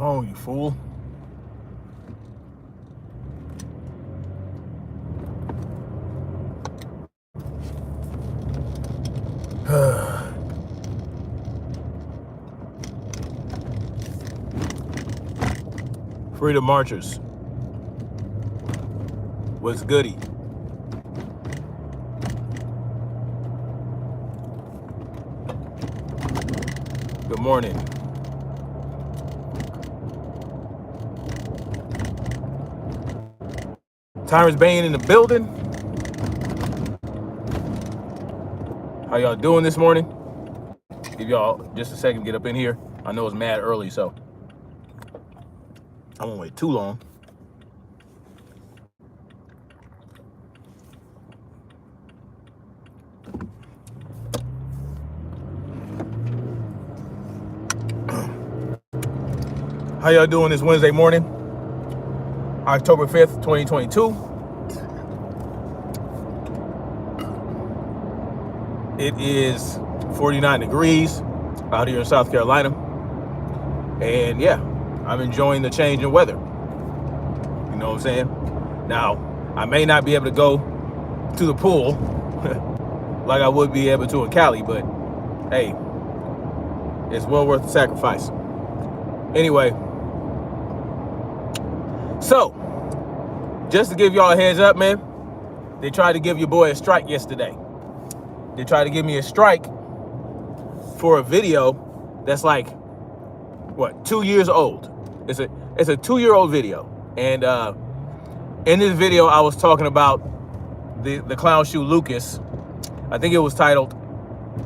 No, you fool. Freedom Marchers. What's goody? Good morning. Tyrus Bain in the building. How y'all doing this morning? Give y'all just a second to get up in here. I know it's mad early, so I won't wait too long. How y'all doing this Wednesday morning? October 5th, 2022. It is 49 degrees out here in South Carolina. And yeah, I'm enjoying the change in weather. You know what I'm saying? Now, I may not be able to go to the pool like I would be able to in Cali, but hey, it's well worth the sacrifice. Anyway, so just to give y'all a heads up, man, they tried to give your boy a strike yesterday. They tried to give me a strike for a video that's like, what, 2 years old. It's a 2-year-old video. And in this video, I was talking about the clown shoe Lucas. I think it was titled,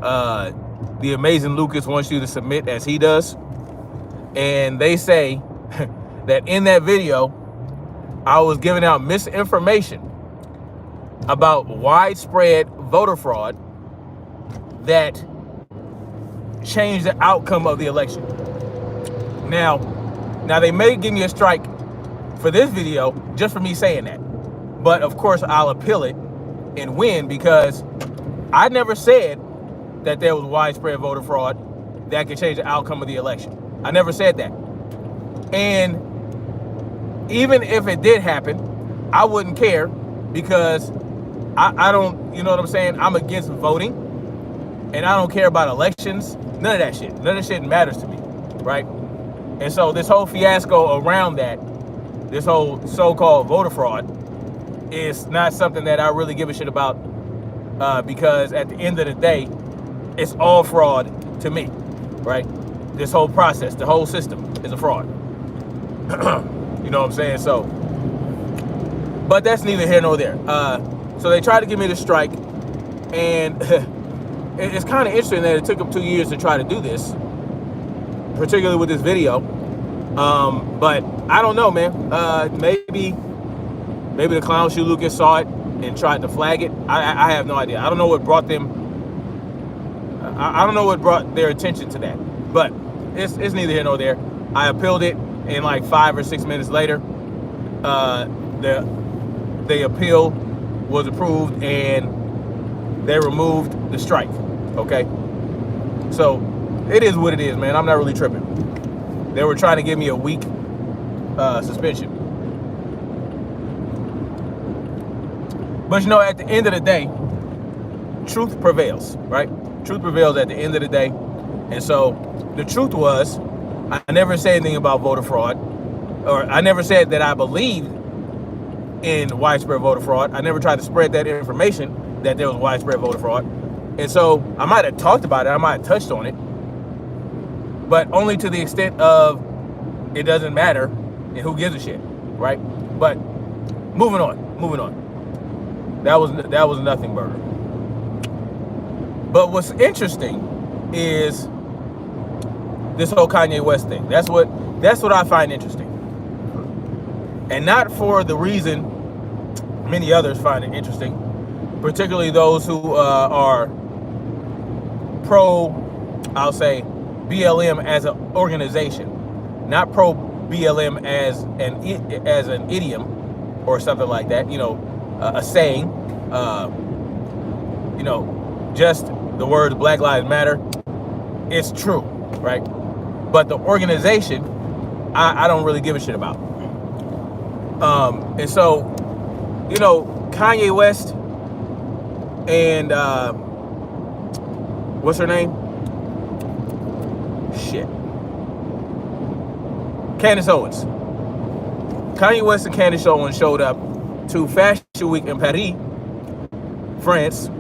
The Amazing Lucas Wants You to Submit As He Does. And they say that in that video, I was giving out misinformation about widespread voter fraud that changed the outcome of the election. Now they may give me a strike for this video just for me saying that. But of course, I'll appeal it and win, because I never said that there was widespread voter fraud that could change the outcome of the election. I never said that. And even if it did happen, I wouldn't care, because I don't, you know what I'm saying? I'm against voting, and I don't care about elections. None of that shit. None of that shit matters to me, right? And so this whole fiasco around that, this whole so-called voter fraud, is not something that I really give a shit about, because at the end of the day, it's all fraud to me, right? This whole process, the whole system is a fraud. You know what I'm saying? So, but that's neither here nor there. So they tried to give me the strike, and it's kind of interesting that it took them 2 years to try to do this, particularly with this video. But I don't know, man. Maybe the clown shoe Lucas saw it and tried to flag it. I have no idea. I don't know what brought them. I don't know what brought their attention to that. But it's neither here nor there. I appealed it, and like 5 or 6 minutes later, the appeal was approved and they removed the strike. Okay, so it is what it is, man. I'm not really tripping. They were trying to give me a week suspension, but you know, at the end of the day, truth prevails, right? Truth prevails at the end of the day. And so the truth was, I never said anything about voter fraud, or I never said that I believed in widespread voter fraud. I never tried to spread that information that there was widespread voter fraud. And so I might have talked about it, I might have touched on it, but only to the extent of it doesn't matter and who gives a shit, right? But moving on. That was nothing burger. But what's interesting is this whole Kanye West thing. That's what I find interesting. And not for the reason many others find it interesting, particularly those who are pro, I'll say, BLM as an organization, not pro BLM as an idiom or something like that, you know, a saying, you know, just the words Black Lives Matter. It's true, right? But the organization I don't really give a shit about. And so, you know, Kanye West and what's her name? Shit. Candace Owens. Kanye West and Candace Owens showed up to Fashion Week in Paris, France,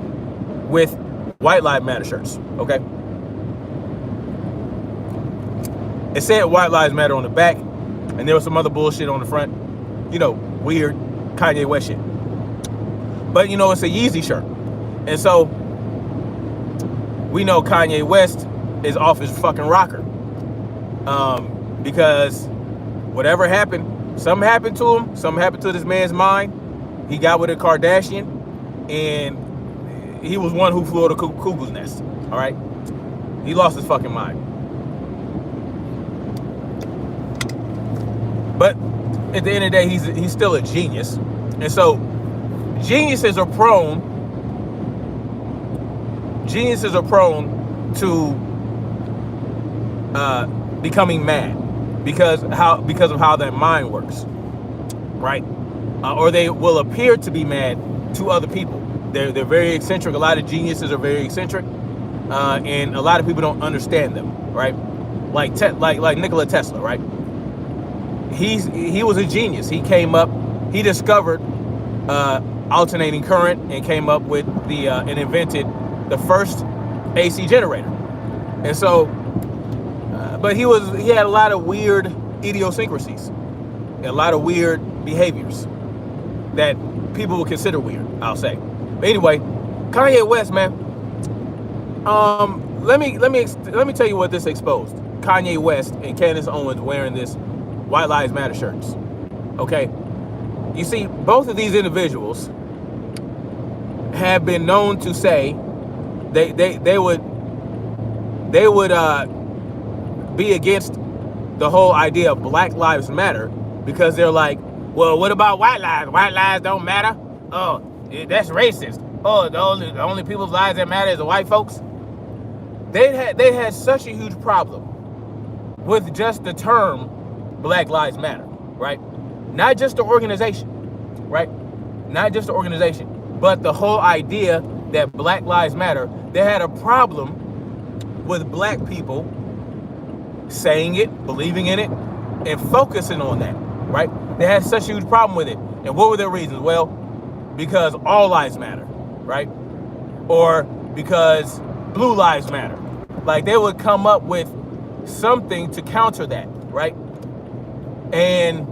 with White Lives Matter shirts, okay? It said White Lives Matter on the back, and there was some other bullshit on the front. You know, weird Kanye West shit. But, you know, it's a Yeezy shirt. And so, we know Kanye West is off his fucking rocker. Because whatever happened, something happened to him, something happened to this man's mind. He got with a Kardashian, and he was one who flew to the cuckoo's nest, all right? He lost his fucking mind. But at the end of the day, he's still a genius. And so geniuses are prone to becoming mad because of how their mind works, right? Or they will appear to be mad to other people. They're very eccentric. A lot of geniuses are very eccentric, and a lot of people don't understand them, right? Like Nikola Tesla, right? He was a genius. He came up, he discovered alternating current and came up with and invented the first AC generator. And so, but he had a lot of weird idiosyncrasies, a lot of weird behaviors that people would consider weird, I'll say. But anyway, Kanye West, man. Let me tell you what this exposed. Kanye West and Candace Owens wearing this White Lives Matter shirts. Okay, you see, both of these individuals have been known to say they would be against the whole idea of Black Lives Matter because they're like, well, what about white lives? White lives don't matter. Oh, that's racist. Oh, the only people's lives that matter is the white folks. They had such a huge problem with just the term Black Lives Matter, right? Not just the organization, right? Not just the organization, but the whole idea that Black Lives Matter. They had a problem with black people saying it, believing in it, and focusing on that, right? They had such a huge problem with it. And what were their reasons? Well, because all lives matter, right? Or because blue lives matter. Like, they would come up with something to counter that, right? And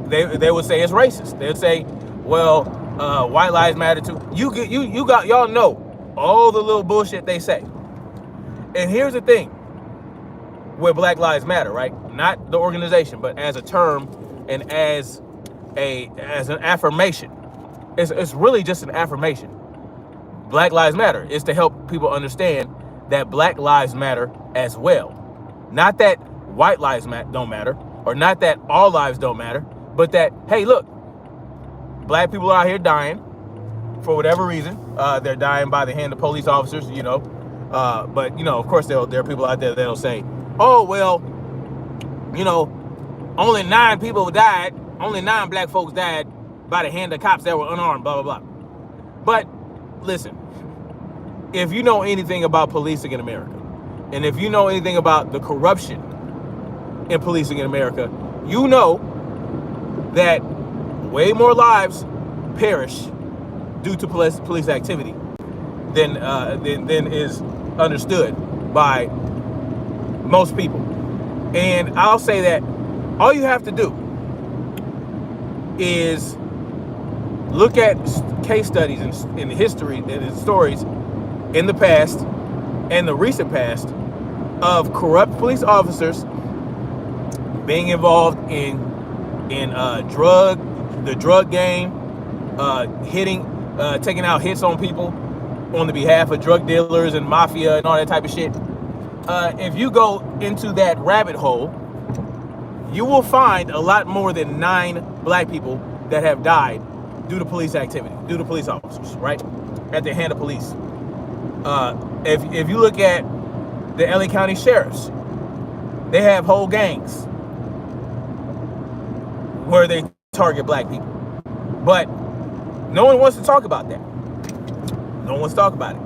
they would say it's racist. They'd say, well, white lives matter too. Y'all know all the little bullshit they say. And here's the thing with Black Lives Matter, right? Not the organization, but as a term and as an affirmation. It's really just an affirmation. Black Lives Matter is to help people understand that Black lives matter as well. Not that white lives don't matter, or not that all lives don't matter, but that, hey, look, black people are out here dying for whatever reason. They're dying by the hand of police officers, you know. But, you know, of course, there are people out there that'll say, oh, well, you know, only 9 people died, only 9 black folks died by the hand of cops that were unarmed, blah, blah, blah. But listen, if you know anything about policing in America, and if you know anything about the corruption in policing in America, you know that way more lives perish due to police activity than is understood by most people. And I'll say that all you have to do is look at case studies in history and stories in the past and the recent past of corrupt police officers being involved in the drug game, taking out hits on people on the behalf of drug dealers and mafia and all that type of shit. If you go into that rabbit hole, you will find a lot more than 9 black people that have died due to police activity, due to police officers, right? At the hand of police. If you look at the LA County sheriffs, they have whole gangs where they target black people. But no one wants to talk about that. No one wants to talk about it.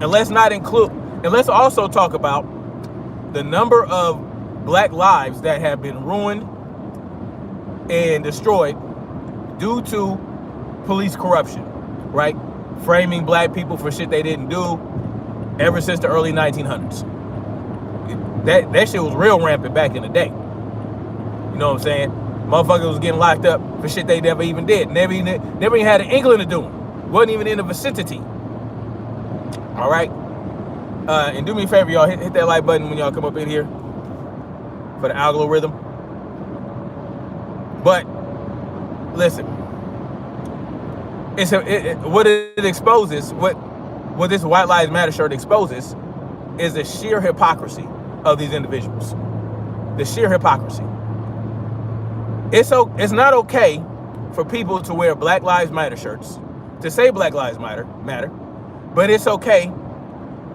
And let's also talk about the number of black lives that have been ruined and destroyed due to police corruption, right? Framing black people for shit they didn't do ever since the early 1900s. That shit was real rampant back in the day. You know what I'm saying? Motherfuckers was getting locked up for shit they never even did. Never even had an inkling to do them. Wasn't even in the vicinity. All right? And do me a favor, y'all. Hit that like button when y'all come up in here for the algorithm. But listen, what it exposes, what this White Lives Matter shirt exposes, is the sheer hypocrisy of these individuals. The sheer hypocrisy. It's not okay for people to wear Black Lives Matter shirts, to say Black Lives Matter, but it's okay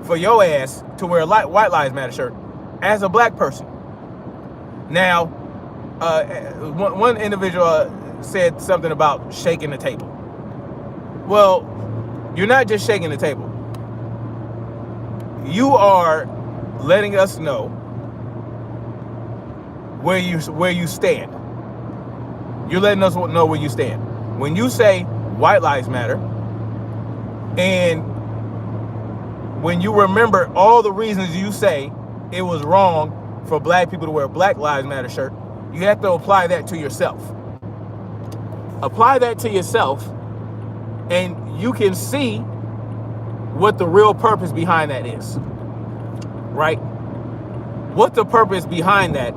for your ass to wear a White Lives Matter shirt as a black person. Now, one individual said something about shaking the table. Well, you're not just shaking the table. You are letting us know where you stand. You're letting us know where you stand. When you say White Lives Matter, and when you remember all the reasons you say it was wrong for black people to wear a Black Lives Matter shirt, you have to apply that to yourself. Apply that to yourself, and you can see what the real purpose behind that is, right? What the purpose behind that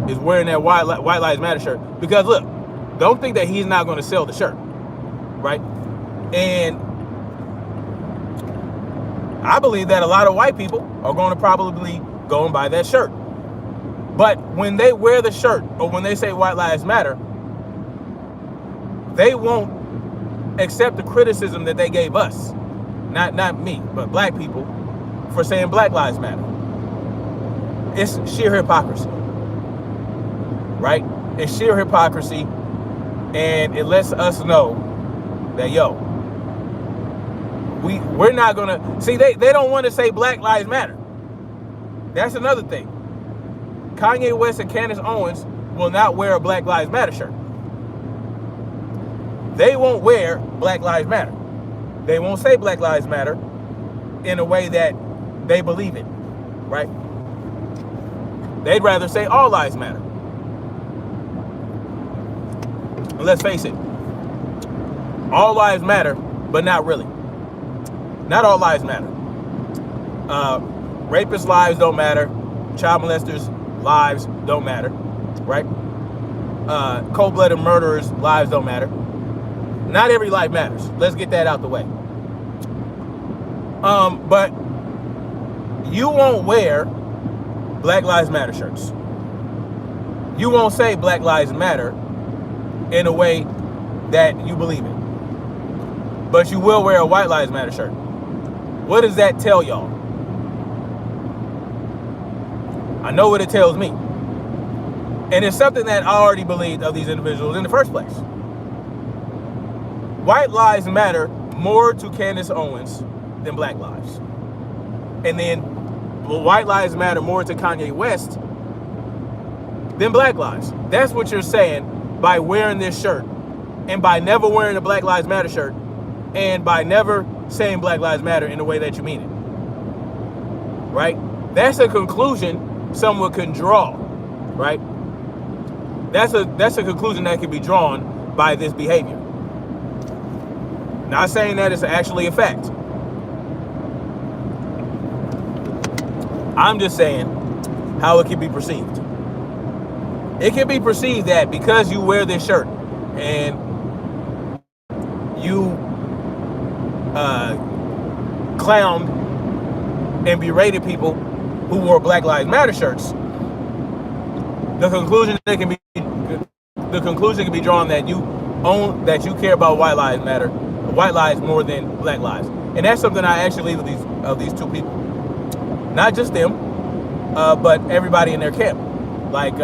is wearing that White Lives Matter shirt. Because look, don't think that he's not going to sell the shirt, right? And I believe that a lot of white people are going to probably go and buy that shirt. But when they wear the shirt, or when they say White Lives Matter, they won't accept the criticism that they gave us, not me, but black people, for saying Black Lives Matter. It's sheer hypocrisy, right? It's sheer hypocrisy, and it lets us know that, yo, we're not gonna see. They don't want to say Black Lives Matter. That's another thing. Kanye West and Candace Owens will not wear a Black Lives Matter shirt. They won't wear Black Lives Matter. They won't say Black Lives Matter in a way that they believe it, right? They'd rather say All Lives Matter. And let's face it, all lives matter, but not really. Not all lives matter. Rapists' lives don't matter. Child molesters' lives don't matter, right? Cold-blooded murderers' lives don't matter. Not every life matters. Let's get that out the way. But you won't wear Black Lives Matter shirts. You won't say Black Lives Matter in a way that you believe in. But you will wear a White Lives Matter shirt. What does that tell y'all? I know what it tells me. And it's something that I already believed of these individuals in the first place. White lives matter more to Candace Owens than Black lives. And then white lives matter more to Kanye West than Black lives. That's what you're saying by wearing this shirt, and by never wearing a Black Lives Matter shirt, and by never saying Black Lives Matter in the way that you mean it. Right? That's a conclusion someone can draw, right? That's a conclusion that can be drawn by this behavior. Not saying that it's actually a fact. I'm just saying how it can be perceived. It can be perceived that because you wear this shirt and you clowned and berated people who wore Black Lives Matter shirts, the conclusion can be drawn that you care about white lives more than Black lives. And that's something I actually believe of these two people. Not just them, but everybody in their camp. Like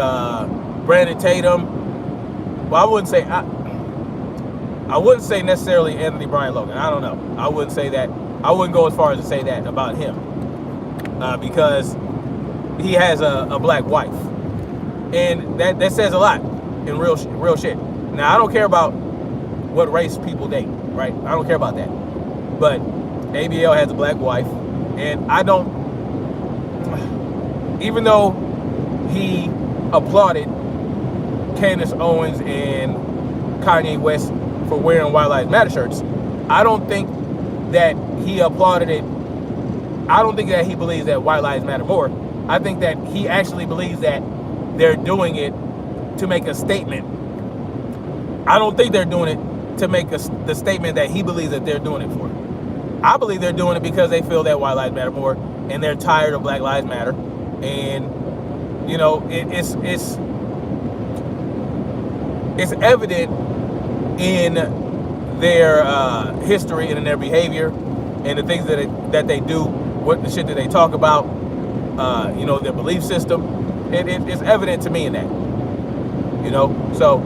Brandon Tatum. Well, I wouldn't say necessarily Anthony Brian Logan. I don't know. I wouldn't say that. I wouldn't go as far as to say that about him because he has a black wife, and that says a lot in real shit. Now I don't care about what race people date, right? I don't care about that. But ABL has a black wife, and I don't. Even though he applauded Candace Owens and Kanye West for wearing White Lives Matter shirts, I don't think that he applauded it. I don't think that he believes that White Lives Matter more. I think that he actually believes that they're doing it to make a statement. I don't think they're doing it to make the statement that he believes that they're doing it for. I believe they're doing it because they feel that White Lives Matter more, and they're tired of Black Lives Matter. And you know, it's evident in their history and in their behavior and the things that they do, what the shit that they talk about, you know, their belief system. It's evident to me in that, you know. So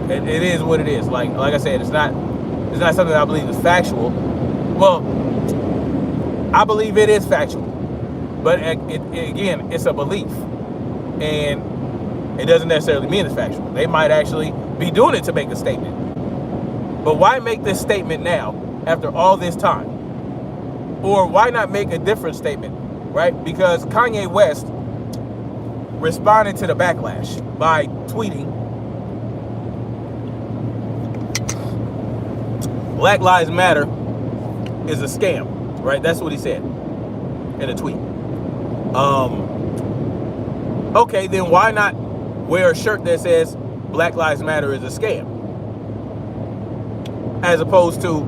it is what it is. Like I said, it's not something that I believe is factual. Well, I believe it is factual, but again, it's a belief, and it doesn't necessarily mean it's factual. They might actually be doing it to make a statement. But why make this statement now after all this time? Or why not make a different statement, right? Because Kanye West responded to the backlash by tweeting, Black Lives Matter is a scam, right? That's what he said in a tweet. Okay, then why not wear a shirt that says Black Lives Matter is a scam, as opposed to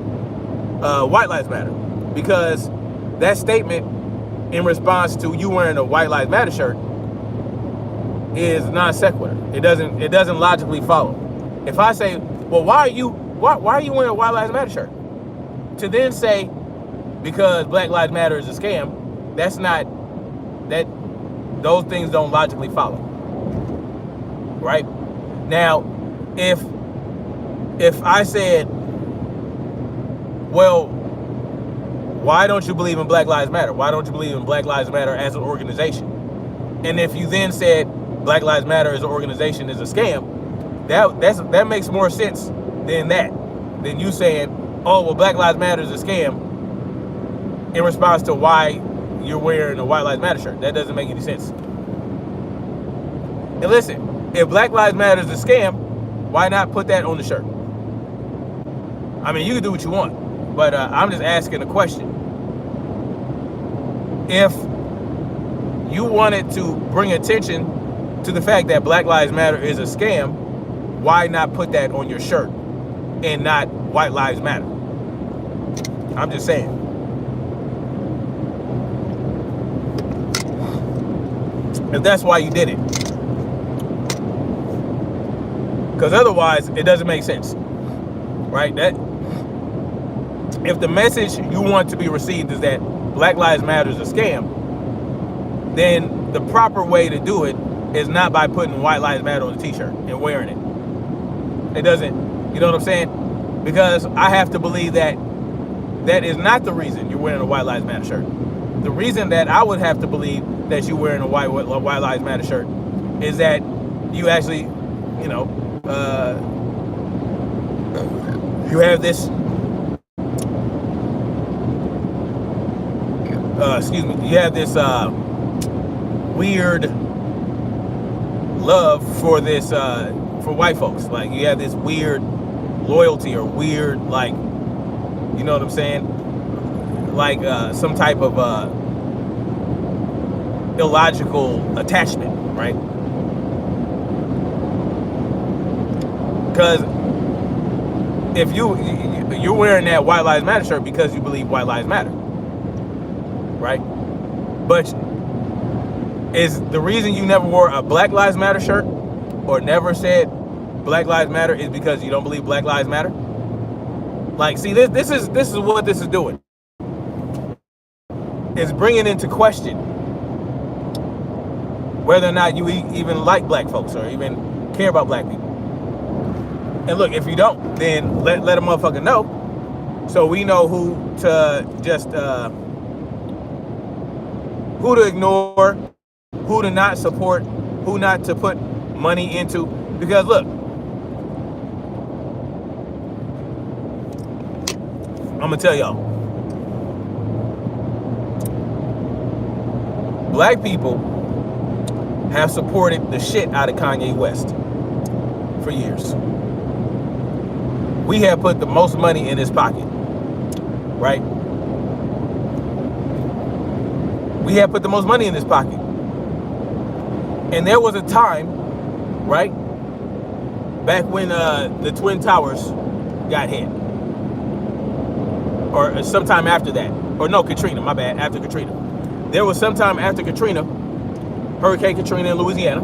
White Lives Matter? Because that statement in response to you wearing a White Lives Matter shirt is non sequitur. It doesn't logically follow. If I say, well, why are you wearing a White Lives Matter shirt? To then say, because Black Lives Matter is a scam, those things don't logically follow. Right? Now, if I said, well, why don't you believe in Black Lives Matter? Why don't you believe in Black Lives Matter as an organization? And if you then said Black Lives Matter as an organization is a scam, that makes more sense than you saying, oh, well, Black Lives Matter is a scam in response to why you're wearing a White Lives Matter shirt. That doesn't make any sense. And listen, if Black Lives Matter is a scam, why not put that on the shirt? I mean, you can do what you want, but I'm just asking a question. If you wanted to bring attention to the fact that Black Lives Matter is a scam, why not put that on your shirt and not White Lives Matter? I'm just saying. If that's why you did it. Because otherwise, it doesn't make sense. Right? If the message you want to be received is that Black Lives Matter is a scam, then the proper way to do it is not by putting White Lives Matter on a t-shirt and wearing it. It doesn't, you know what I'm saying? Because I have to believe that is not the reason you're wearing a White Lives Matter shirt. The reason that I would have to believe that you're wearing a White Lives Matter shirt is that you actually, you know, you have this, you have this weird love for this, for white folks. Like, you have this weird loyalty or weird, like, you know what I'm saying? Like some type of illogical attachment, right? Because if you're wearing that White Lives Matter shirt because you believe White Lives Matter, right? But is the reason you never wore a Black Lives Matter shirt or never said Black Lives Matter is because you don't believe Black Lives Matter? Like, see, this is what this is doing. It's bringing into question whether or not you even like black folks or even care about black people. And look, if you don't, then let a motherfucker know, so we know who to just who to ignore, who to not support, who not to put money into. Because look, I'm gonna tell y'all, black people have supported the shit out of Kanye West for years. We have put the most money in his pocket, right? We have put the most money in his pocket. And there was a time, right, back when the Twin Towers got hit. Or sometime after that. Or no, Katrina, my bad, after Katrina. There was some time after Katrina, Hurricane Katrina in Louisiana,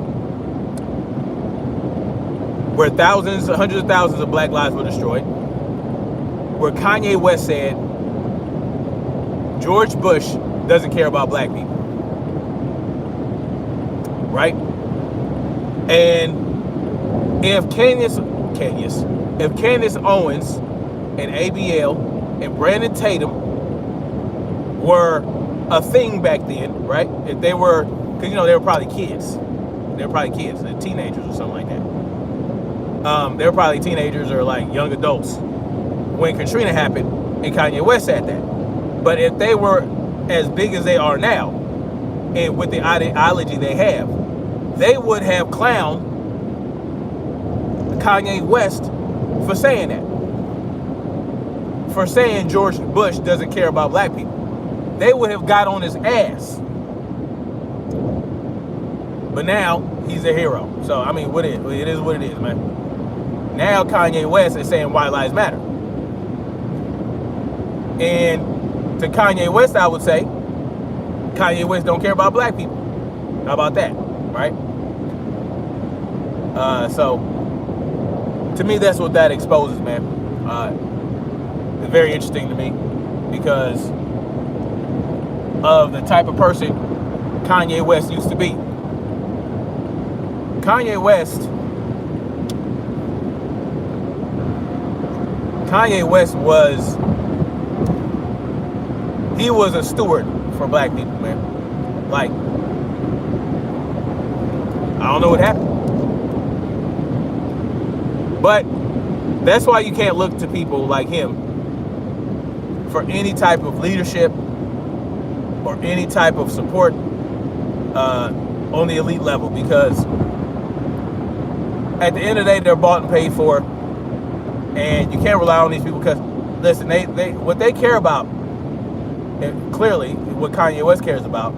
where thousands, hundreds of thousands of black lives were destroyed, where Kanye West said, George Bush doesn't care about black people. Right? And if Candace Owens and ABL and Brandon Tatum were a thing back then, right? If they were, because you know they were probably kids. They were probably kids, they're teenagers or something like that. They were probably teenagers or like young adults when Katrina happened and Kanye West said that. But if they were as big as they are now, and with the ideology they have, they would have clowned Kanye West for saying that. For saying George Bush doesn't care about black people. They would have got on his ass. But now, he's a hero. So, I mean, it is what it is, man. Now Kanye West is saying white lives matter. And to Kanye West, I would say, Kanye West don't care about black people. How about that, right? So, to me, that's what that exposes, man. It's very interesting to me because of the type of person Kanye West used to be. Kanye West was, he was a steward for black people, man. Like, I don't know what happened. But that's why you can't look to people like him for any type of leadership or any type of support on the elite level, because at the end of the day, they're bought and paid for, and you can't rely on these people because, listen, they what they care about, and clearly what Kanye West cares about,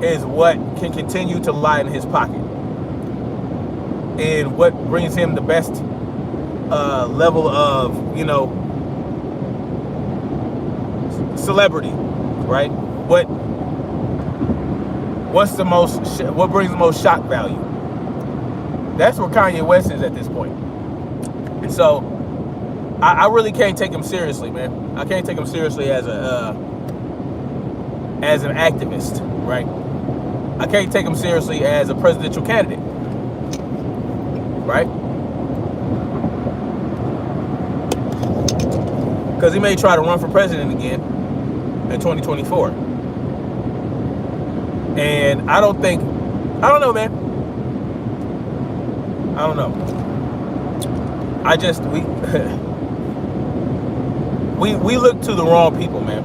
is what can continue to lie in his pocket and what brings him the best level of, you know, celebrity, right? What brings the most shock value? That's where Kanye West is at this point. And so I really can't take him seriously, man. I can't take him seriously as an activist, right? I can't take him seriously as a presidential candidate, right? Because he may try to run for president again in 2024. And I don't know, man. I don't know. We look to the wrong people, man.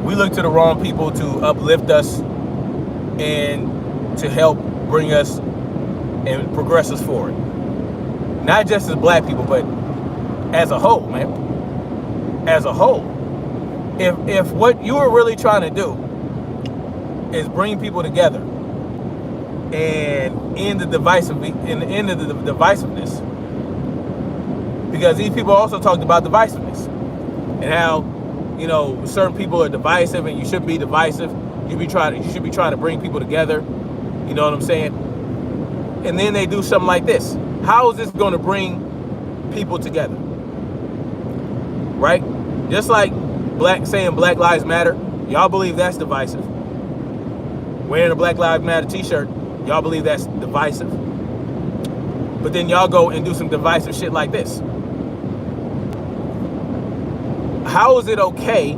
We look to the wrong people to uplift us and to help bring us and progress us forward. Not just as black people, but as a whole, man. As a whole. If what you are really trying to do is bring people together and end the divisiveness, because these people also talked about divisiveness and how, you know, certain people are divisive and you shouldn't be divisive. You should be trying to bring people together. You know what I'm saying? And then they do something like this. How is this going to bring people together? Right? Just like saying Black Lives Matter. Y'all believe that's divisive. Wearing a Black Lives Matter t-shirt Y'all believe that's divisive. But then y'all go and do some divisive shit like this. How is it okay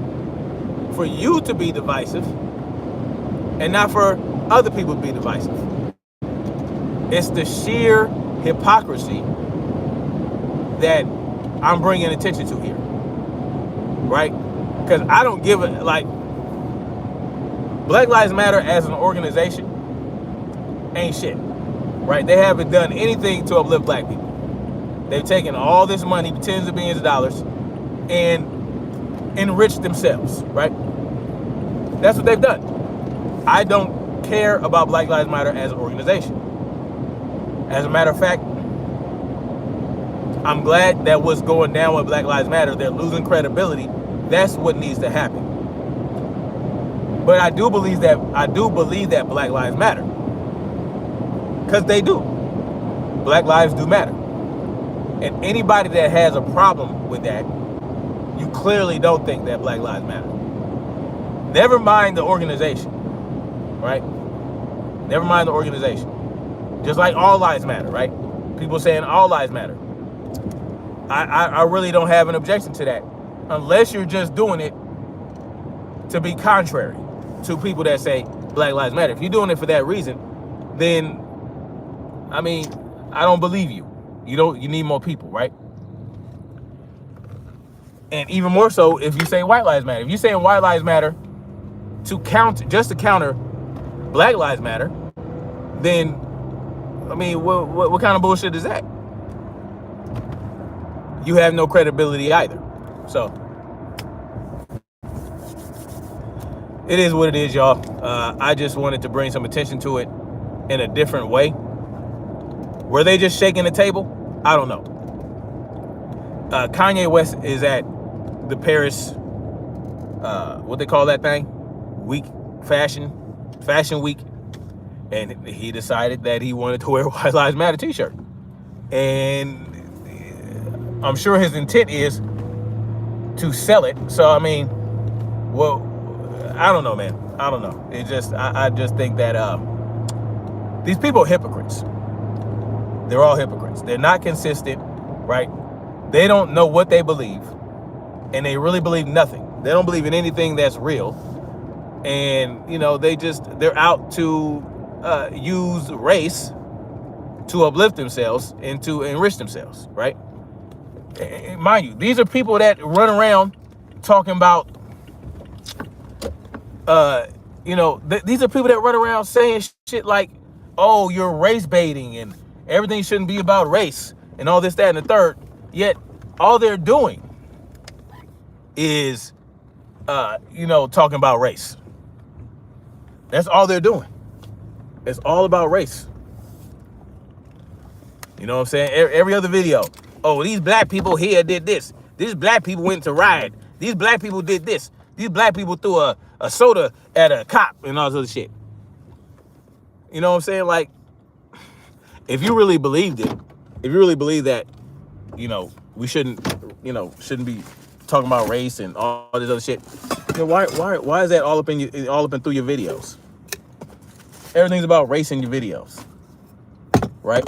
for you to be divisive and not for other people to be divisive? It's the sheer hypocrisy that I'm bringing attention to here, right? Because I don't give it, like, Black Lives Matter as an organization ain't shit, right? They haven't done anything to uplift black people. They've taken all this money, tens of billions of dollars, and enriched themselves, right? That's what they've done. I don't care about Black Lives Matter as an organization. As a matter of fact, I'm glad that what's going down with Black Lives Matter, they're losing credibility. That's what needs to happen. But I do believe that Black Lives matter. Because they do. Black lives do matter. And anybody that has a problem with that, you clearly don't think that Black Lives matter. Never mind the organization, right? Never mind the organization. Just like all lives matter, right? People saying all lives matter. I really don't have an objection to that, unless you're just doing it to be contrary to people that say Black Lives Matter. If you're doing it for that reason, then, I mean, I don't believe you. You need more people, right? And even more so if you say White Lives Matter. If you're saying White Lives Matter to counter Black Lives Matter, then, I mean, what kind of bullshit is that? You have no credibility either. So it is what it is, y'all. I just wanted to bring some attention to it in a different way. Were they just shaking the table? I don't know. Kanye West is at the Paris, what they call that thing? Fashion week. And he decided that he wanted to wear a White Lives Matter t-shirt. And I'm sure his intent is to sell it. So, I mean, well, I don't know, man. I don't know. It just, I just think that these people are hypocrites. They're all hypocrites. They're not consistent, right? They don't know what they believe, and they really believe nothing. They don't believe in anything that's real. And, you know, they're out to use race to uplift themselves and to enrich themselves, right? And mind you, these are people that run around talking about, these are people that run around saying shit like, oh, you're race baiting and everything shouldn't be about race and all this, that, and the third. Yet all they're doing is, talking about race. That's all they're doing. It's all about race. You know what I'm saying? Every other video. Oh, these black people here did this. These black people went to riot. These black people did this. These black people threw a soda at a cop and all this other shit. You know what I'm saying? Like, if you really believed it, if you really believe that, we shouldn't be talking about race and all this other shit, then why is that all up and through your videos? Everything's about race in your videos, right?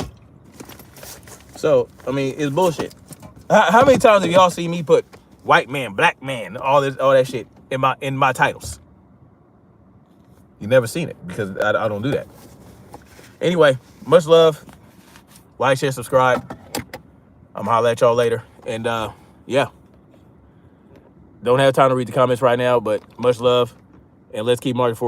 So, I mean, it's bullshit. How many times have y'all seen me put white man, black man, all that shit in my titles? You never seen it because I don't do that. Anyway, much love. Like, share, subscribe. I'm gonna holler at y'all later. And yeah. Don't have time to read the comments right now, but much love. And let's keep marching forward.